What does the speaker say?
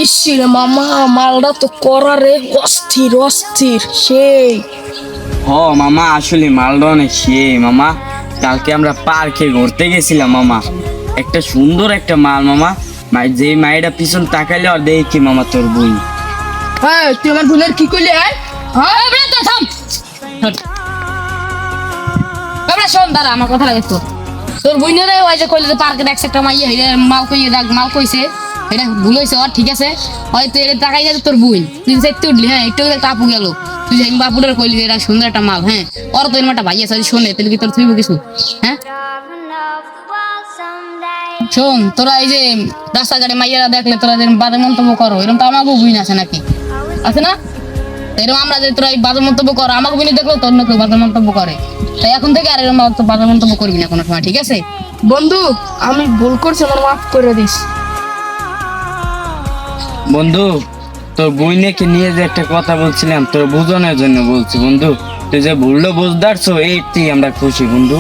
ইসিরে মামা, মালটা তো করা রে, অস্থির অস্থির সেই। হ মামা, আসলে মালটা অনেক সেই মামা। কালকে আমরা পার্কে ঘুরতে গেছিলাম মামা, একটা সুন্দর একটা মাল মামা। যে মায়েরা পিছন তাকাইলে আর দেখি মামা তোর বই। হ্যাঁ, তুই আমার বোনের কি করলি? হ্যাঁ এবার তো থাম। এবার শোন, দাঁড়া, আমার কথা লাগে তো। তোর বোনেরে ওই যে কইলে পার্কে দেখছে একটা মাইয়া, এটা মাল কইয়ে দেখ, মাল কইছে এটা ভুল হয়েছে ওর, ঠিক আছে? হয়তো এটা তাকাই যাচ্ছে তোর বোন, তুই চাইতে উঠলি, হ্যাঁ একটু একটা আপু গেল, তুই যে বাপুরের কইলি যে এটা সুন্দর একটা মাল, হ্যাঁ ওর তো এরকম একটা ভাই আছে, শোনে তাহলে কি তোর থইব কিছু? হ্যাঁ শোন, তোরা এই যে রাস্তাঘাটে মাইয়ারা দেখলে তোরা যেরকম বাজে মন্তব্য করো, এরকম তো আমাকেও বুঝ আছে নাকি? আছে না? এরকম আমরা যে তোরা এই বাজে মন্তব্য করো, আমাকে বুঝে দেখলো তোর না কেউ বাজে মন্তব্য করে, তাই এখন থেকে আর এরকম বাজে মন্তব্য করবি না কোনো সময়, ঠিক আছে? বন্ধু, আমি ভুল করছি, আমার মাফ করে দিস। বন্ধু, তোর বইনেকে নিয়ে যে একটা কথা বলছিলাম, তোর বুঝানোর জন্য বলছি বন্ধু। তুই যে ভুললো বুঝদারছো, এইটাই আমরা খুশি বন্ধু।